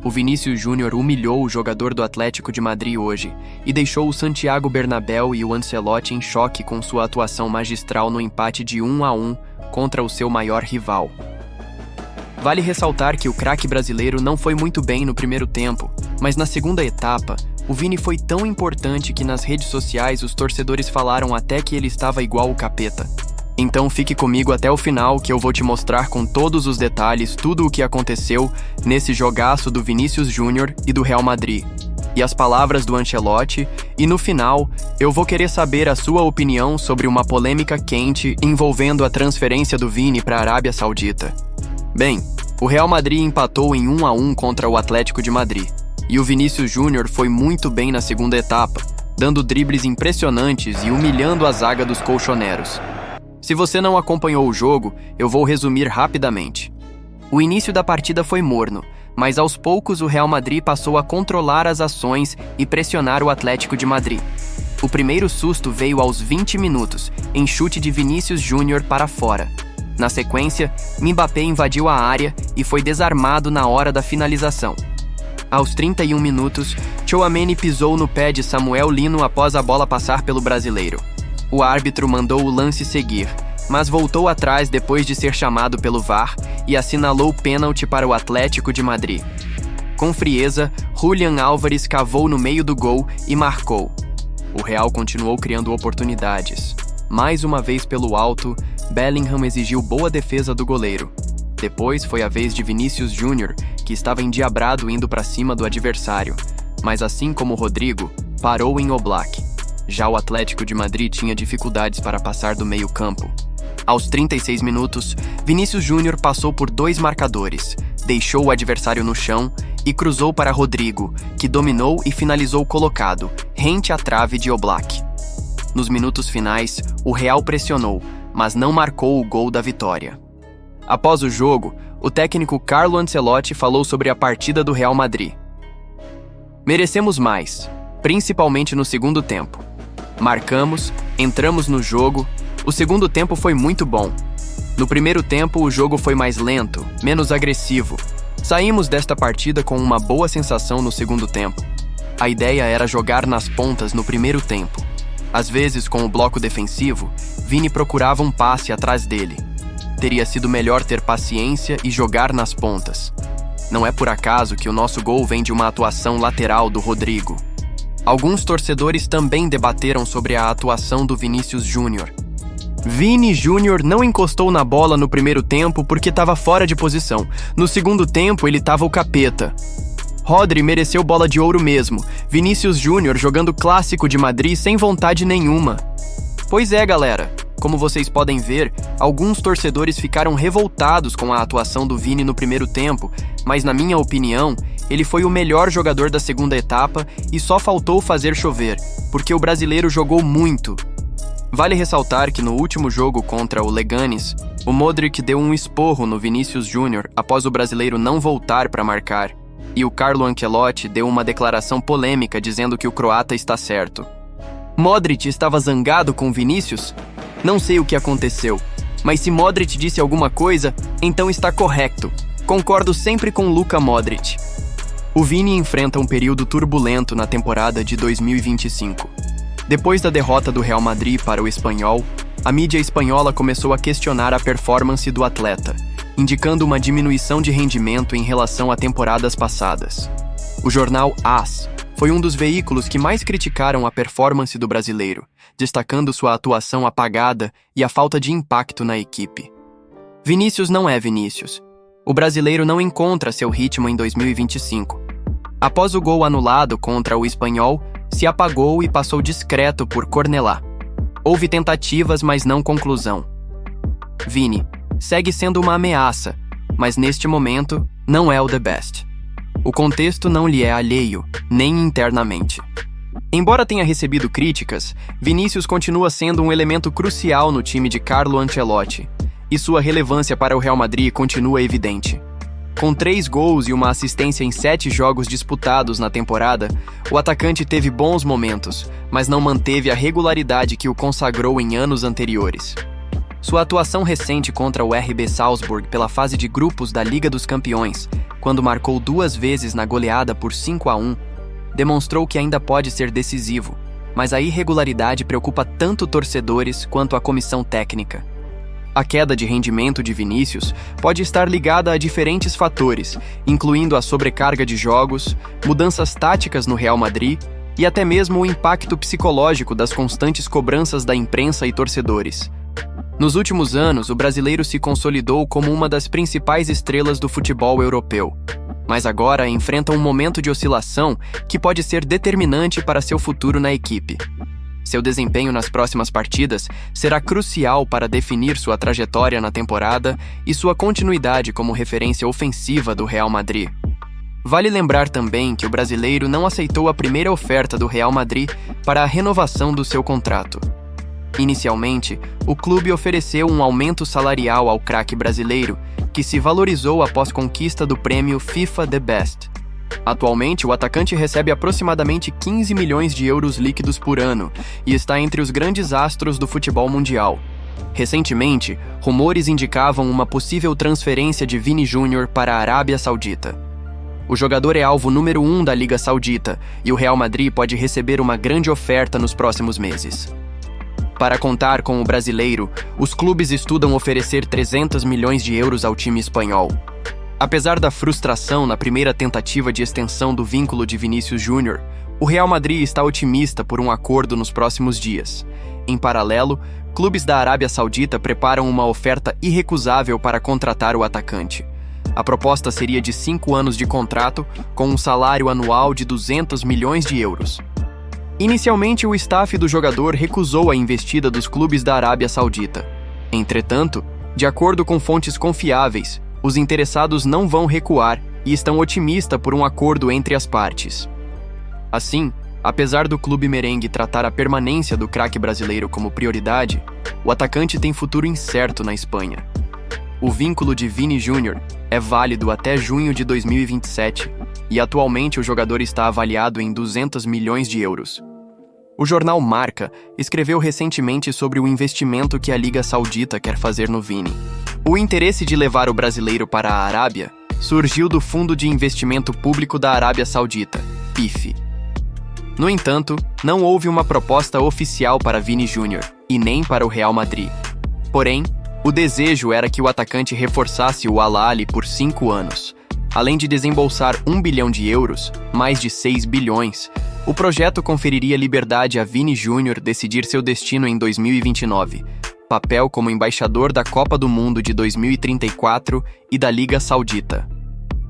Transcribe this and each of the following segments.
O Vinícius Júnior humilhou o jogador do Atlético de Madrid hoje e deixou o Santiago Bernabéu e o Ancelotti em choque com sua atuação magistral no empate de 1-1 contra o seu maior rival. Vale ressaltar que o craque brasileiro não foi muito bem no primeiro tempo, mas na segunda etapa, o Vini foi tão importante que nas redes sociais os torcedores falaram até que ele estava igual o capeta. Então fique comigo até o final que eu vou te mostrar com todos os detalhes tudo o que aconteceu nesse jogaço do Vinícius Júnior e do Real Madrid, e as palavras do Ancelotti, e no final eu vou querer saber a sua opinião sobre uma polêmica quente envolvendo a transferência do Vini para a Arábia Saudita. Bem, o Real Madrid empatou em 1-1 contra o Atlético de Madrid, e o Vinícius Júnior foi muito bem na segunda etapa, dando dribles impressionantes e humilhando a zaga dos colchoneros. Se você não acompanhou o jogo, eu vou resumir rapidamente. O início da partida foi morno, mas aos poucos o Real Madrid passou a controlar as ações e pressionar o Atlético de Madrid. O primeiro susto veio aos 20 minutos, em chute de Vinícius Júnior para fora. Na sequência, Mbappé invadiu a área e foi desarmado na hora da finalização. Aos 31 minutos, Tchouaméni pisou no pé de Samuel Lino após a bola passar pelo brasileiro. O árbitro mandou o lance seguir, mas voltou atrás depois de ser chamado pelo VAR e assinalou pênalti para o Atlético de Madrid. Com frieza, Julián Álvares cavou no meio do gol e marcou. O Real continuou criando oportunidades. Mais uma vez pelo alto, Bellingham exigiu boa defesa do goleiro. Depois foi a vez de Vinícius Júnior, que estava endiabrado indo para cima do adversário, mas assim como Rodrigo, parou em Oblak. Já o Atlético de Madrid tinha dificuldades para passar do meio-campo. Aos 36 minutos, Vinícius Júnior passou por dois marcadores, deixou o adversário no chão e cruzou para Rodrigo, que dominou e finalizou colocado, rente à trave de Oblak. Nos minutos finais, o Real pressionou, mas não marcou o gol da vitória. Após o jogo, o técnico Carlo Ancelotti falou sobre a partida do Real Madrid. Merecemos mais, principalmente no segundo tempo. Marcamos, entramos no jogo, o segundo tempo foi muito bom. No primeiro tempo o jogo foi mais lento, menos agressivo. Saímos desta partida com uma boa sensação no segundo tempo. A ideia era jogar nas pontas no primeiro tempo. Às vezes, com o bloco defensivo, Vini procurava um passe atrás dele. Teria sido melhor ter paciência e jogar nas pontas. Não é por acaso que o nosso gol vem de uma atuação lateral do Rodrigo. Alguns torcedores também debateram sobre a atuação do Vinícius Júnior. Vini Júnior não encostou na bola no primeiro tempo porque estava fora de posição. No segundo tempo, ele estava o capeta. Rodri mereceu bola de ouro mesmo. Vinícius Júnior jogando clássico de Madrid sem vontade nenhuma. Pois é, galera. Como vocês podem ver, alguns torcedores ficaram revoltados com a atuação do Vini no primeiro tempo, mas na minha opinião, ele foi o melhor jogador da segunda etapa e só faltou fazer chover, porque o brasileiro jogou muito. Vale ressaltar que no último jogo contra o Leganes, o Modric deu um esporro no Vinícius Júnior após o brasileiro não voltar para marcar, e o Carlo Ancelotti deu uma declaração polêmica dizendo que o croata está certo. Modric estava zangado com Vinícius? Não sei o que aconteceu, mas se Modric disse alguma coisa, então está correto. Concordo sempre com Luka Modric. O Vini enfrenta um período turbulento na temporada de 2025. Depois da derrota do Real Madrid para o Espanhol, a mídia espanhola começou a questionar a performance do atleta, indicando uma diminuição de rendimento em relação a temporadas passadas. O jornal AS foi um dos veículos que mais criticaram a performance do brasileiro, destacando sua atuação apagada e a falta de impacto na equipe. Vinícius não é Vinícius. O brasileiro não encontra seu ritmo em 2025. Após o gol anulado contra o Espanhol, se apagou e passou discreto por Cornellá. Houve tentativas, mas não conclusão. Vini segue sendo uma ameaça, mas neste momento não é o the best. O contexto não lhe é alheio, nem internamente. Embora tenha recebido críticas, Vinícius continua sendo um elemento crucial no time de Carlo Ancelotti, e sua relevância para o Real Madrid continua evidente. Com 3 gols e uma assistência em 7 jogos disputados na temporada, o atacante teve bons momentos, mas não manteve a regularidade que o consagrou em anos anteriores. Sua atuação recente contra o RB Salzburg pela fase de grupos da Liga dos Campeões, quando marcou 2 vezes na goleada por 5-1, demonstrou que ainda pode ser decisivo, mas a irregularidade preocupa tanto torcedores quanto a comissão técnica. A queda de rendimento de Vinícius pode estar ligada a diferentes fatores, incluindo a sobrecarga de jogos, mudanças táticas no Real Madrid e até mesmo o impacto psicológico das constantes cobranças da imprensa e torcedores. Nos últimos anos, o brasileiro se consolidou como uma das principais estrelas do futebol europeu, mas agora enfrenta um momento de oscilação que pode ser determinante para seu futuro na equipe. Seu desempenho nas próximas partidas será crucial para definir sua trajetória na temporada e sua continuidade como referência ofensiva do Real Madrid. Vale lembrar também que o brasileiro não aceitou a primeira oferta do Real Madrid para a renovação do seu contrato. Inicialmente, o clube ofereceu um aumento salarial ao craque brasileiro, que se valorizou após conquista do prêmio FIFA The Best. Atualmente, o atacante recebe aproximadamente 15 milhões de euros líquidos por ano e está entre os grandes astros do futebol mundial. Recentemente, rumores indicavam uma possível transferência de Vini Júnior para a Arábia Saudita. O jogador é alvo número 1 da Liga Saudita e o Real Madrid pode receber uma grande oferta nos próximos meses. Para contar com o brasileiro, os clubes estudam oferecer 300 milhões de euros ao time espanhol. Apesar da frustração na primeira tentativa de extensão do vínculo de Vinícius Júnior, o Real Madrid está otimista por um acordo nos próximos dias. Em paralelo, clubes da Arábia Saudita preparam uma oferta irrecusável para contratar o atacante. A proposta seria de 5 anos de contrato, com um salário anual de 200 milhões de euros. Inicialmente, o staff do jogador recusou a investida dos clubes da Arábia Saudita. Entretanto, de acordo com fontes confiáveis, os interessados não vão recuar e estão otimistas por um acordo entre as partes. Assim, apesar do clube merengue tratar a permanência do craque brasileiro como prioridade, o atacante tem futuro incerto na Espanha. O vínculo de Vini Júnior é válido até junho de 2027 e atualmente o jogador está avaliado em 200 milhões de euros. O jornal Marca escreveu recentemente sobre o investimento que a Liga Saudita quer fazer no Vini. O interesse de levar o brasileiro para a Arábia surgiu do Fundo de Investimento Público da Arábia Saudita, PIF. No entanto, não houve uma proposta oficial para Vini Júnior e nem para o Real Madrid. Porém, o desejo era que o atacante reforçasse o Al Ahly por 5 anos. Além de desembolsar 1 bilhão de euros, mais de 6 bilhões, o projeto conferiria liberdade a Vini Júnior decidir seu destino em 2029, papel como embaixador da Copa do Mundo de 2034 e da Liga Saudita.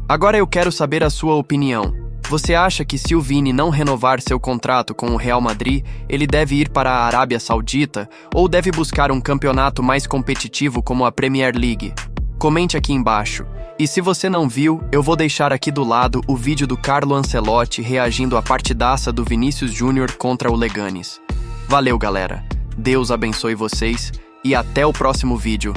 Agora eu quero saber a sua opinião. Você acha que se o Vini não renovar seu contrato com o Real Madrid, ele deve ir para a Arábia Saudita ou deve buscar um campeonato mais competitivo como a Premier League? Comente aqui embaixo. E se você não viu, eu vou deixar aqui do lado o vídeo do Carlo Ancelotti reagindo à partidaça do Vinícius Júnior contra o Leganes. Valeu, galera. Deus abençoe vocês e até o próximo vídeo.